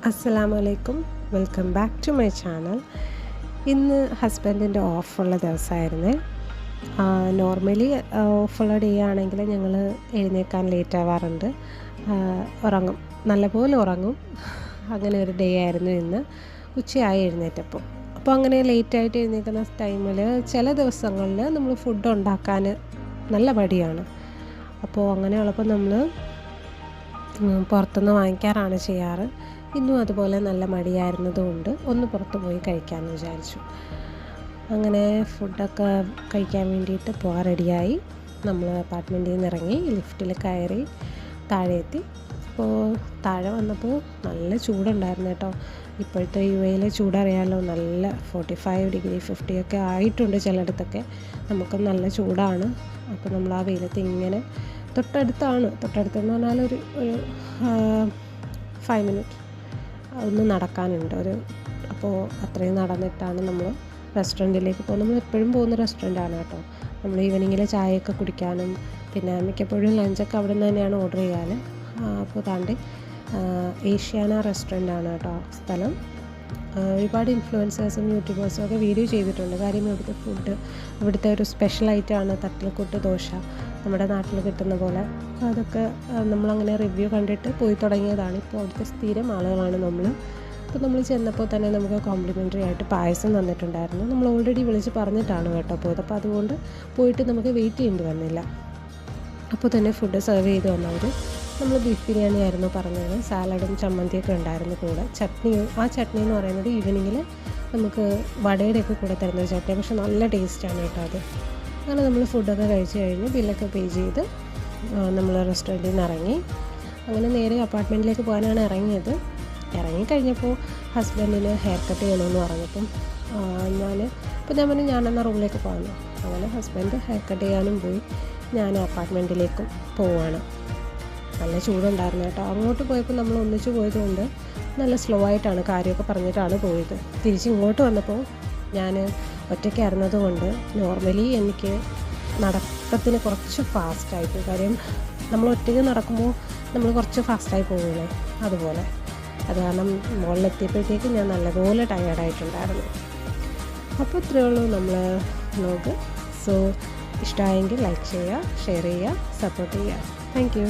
അസ്സലാമലൈക്കും, welcome back to my channel. ഇന്ന് ഹസ്ബൻഡിൻ്റെ ഓഫുള്ള ദിവസമായിരുന്നേ. നോർമലി ഓഫുള്ള ഡേ ആണെങ്കിൽ ഞങ്ങൾ എഴുന്നേൽക്കാൻ ലേറ്റ് ആവാറുണ്ട്, ഉറങ്ങും, നല്ലപോലെ ഉറങ്ങും. അങ്ങനെ ഒരു ഡേ ആയിരുന്നു ഇന്ന്. ഉച്ചയായി എഴുന്നേറ്റപ്പോൾ. അപ്പോൾ അങ്ങനെ ലേറ്റായിട്ട് എഴുന്നേൽക്കുന്ന ടൈമിൽ ചില ദിവസങ്ങളിൽ നമ്മൾ ഫുഡ് ഉണ്ടാക്കാൻ നല്ല മടിയാണ്. അപ്പോൾ അങ്ങനെയുള്ളപ്പോൾ നമ്മൾ പുറത്തുനിന്ന് വാങ്ങിക്കാറാണ് ചെയ്യാറ്. ഇന്നും അതുപോലെ നല്ല മടിയായിരുന്നതുകൊണ്ട് ഒന്ന് പുറത്ത് പോയി കഴിക്കാമെന്ന് വിചാരിച്ചു. അങ്ങനെ ഫുഡൊക്കെ കഴിക്കാൻ വേണ്ടിയിട്ട് പോകാൻ റെഡിയായി. നമ്മൾ അപ്പാർട്ട്മെൻറ്റിൽ നിന്ന് ഇറങ്ങി ലിഫ്റ്റിൽ കയറി താഴെ എത്തി. അപ്പോൾ താഴെ വന്നപ്പോൾ നല്ല ചൂടുണ്ടായിരുന്നു കേട്ടോ. ഇപ്പോഴത്തെ UAE ചൂടറിയാമല്ലോ, നല്ല 45 ഡിഗ്രി 50 ഒക്കെ ആയിട്ടുണ്ട് ചിലയിടത്തൊക്കെ. നമുക്ക് നല്ല ചൂടാണ്. അപ്പോൾ നമ്മൾ ആ വെയിലത്ത് ഇങ്ങനെ തൊട്ടടുത്തെന്ന് പറഞ്ഞാൽ ഒരു 5 മിനിറ്റ് ഒന്ന് നടക്കാനുണ്ട്. അപ്പോൾ അത്രയും നടന്നിട്ടാണ് നമ്മൾ റെസ്റ്റോറൻറ്റിലേക്ക് പോകുന്നത്. നമ്മൾ എപ്പോഴും പോകുന്ന റെസ്റ്റോറൻറ്റാണ് കേട്ടോ. നമ്മൾ ഈവനിങ്ങിൽ ചായയൊക്കെ കുടിക്കാനും പിന്നെ മിക്കപ്പോഴും ലഞ്ചൊക്കെ അവിടെ നിന്ന് തന്നെയാണ് ഓർഡർ ചെയ്യാറ്. അപ്പോൾ താണ്ടി ഏഷ്യാന റെസ്റ്റോറൻ്റാണ് കേട്ടോ സ്ഥലം. ഒരുപാട് ഇൻഫ്ലുവൻസേഴ്സും യൂട്യൂബേഴ്സും ഒക്കെ വീഡിയോ ചെയ്തിട്ടുണ്ട്. കാര്യം ഇവിടുത്തെ ഒരു സ്പെഷ്യൽ ഐറ്റമാണ് തട്ടിൽക്കൊട്ട് ദോശ, നമ്മുടെ നാട്ടിൽ കിട്ടുന്ന പോലെ. അതൊക്കെ നമ്മളങ്ങനെ റിവ്യൂ കണ്ടിട്ട് പോയി തുടങ്ങിയതാണ്. ഇപ്പോൾ അവിടുത്തെ സ്ഥിരം ആളുകളാണ് നമ്മൾ. അപ്പോൾ നമ്മൾ ചെന്നപ്പോൾ തന്നെ നമുക്ക് കോംപ്ലിമെൻ്ററി ആയിട്ട് പായസം തന്നിട്ടുണ്ടായിരുന്നു. നമ്മൾ ഓൾറെഡി വിളിച്ച് പറഞ്ഞിട്ടാണ് കേട്ടോ പോയത്. അപ്പോൾ അതുകൊണ്ട് പോയിട്ട് നമുക്ക് വെയിറ്റ് ചെയ്യേണ്ടി വന്നില്ല. അപ്പോൾ തന്നെ ഫുഡ് സെർവ് ചെയ്ത് വന്നവർ നമ്മൾ ബീഫ് ബിരിയാണി ആയിരുന്നു പറഞ്ഞത്. സാലഡും ചമ്മന്തിയൊക്കെ ഉണ്ടായിരുന്നു കൂടെ. ആ ചട്നി എന്ന് പറയുന്നത് ഈവനിങ്ങിൽ നമുക്ക് വടയുടെയൊക്കെ കൂടെ തരുന്ന ഒരു ചട്നി, പക്ഷെ നല്ല ടേസ്റ്റാണ് കേട്ടോ അത്. അങ്ങനെ നമ്മൾ ഫുഡൊക്കെ കഴിച്ച് കഴിഞ്ഞ് ബില്ലൊക്കെ പേ ചെയ്ത് നമ്മൾ റെസ്റ്റോറൻറ്റിൽ നിന്ന് ഇറങ്ങി. അങ്ങനെ നേരെ അപ്പാർട്ട്മെൻറ്റിലേക്ക് പോകാനാണ് ഇറങ്ങിയത്. ഇറങ്ങിക്കഴിഞ്ഞപ്പോൾ ഹസ്ബൻഡിന് ഹെയർ കട്ട് ചെയ്യണമെന്ന് പറഞ്ഞപ്പം ഞാൻ പറഞ്ഞു ഞാനെന്നാൽ റൂമിലേക്ക് പോകാമെന്ന്. അങ്ങനെ ഹസ്ബൻഡ് ഹെയർ കട്ട് ചെയ്യാനും പോയി. ഞാൻ അപ്പാർട്ട്മെൻറ്റിലേക്കും പോവുകയാണ്. നല്ല ചൂടുണ്ടായിരുന്നു കേട്ടോ. അങ്ങോട്ട് പോയപ്പോൾ നമ്മൾ ഒന്നിച്ച് പോയതുകൊണ്ട് നല്ല സ്ലോ ആയിട്ടാണ് കാര്യമൊക്കെ പറഞ്ഞിട്ടാണ് പോയത്. തിരിച്ച് ഇങ്ങോട്ട് വന്നപ്പോൾ ഞാൻ ഒറ്റയ്ക്കായിരുന്നത് കൊണ്ട് നോർമലി എനിക്ക് നടത്തത്തിന് കുറച്ച് ഫാസ്റ്റായിട്ട്, കാര്യം നമ്മൾ ഒറ്റയ്ക്ക് നടക്കുമ്പോൾ നമ്മൾ കുറച്ച് ഫാസ്റ്റായി പോകില്ലേ, അതുപോലെ. അത് കാരണം മുകളിലെത്തിയപ്പോഴത്തേക്ക് ഞാൻ നല്ലപോലെ ടയേർഡായിട്ടുണ്ടായിരുന്നു. അപ്പോൾ ഇത്രയേ ഉള്ളൂ നമ്മൾ വ്ലോഗ്. സോ ഇഷ്ടമായെങ്കിൽ ലൈക്ക് ചെയ്യുക, ഷെയർ ചെയ്യുക, സപ്പോർട്ട് ചെയ്യുക. Thank you.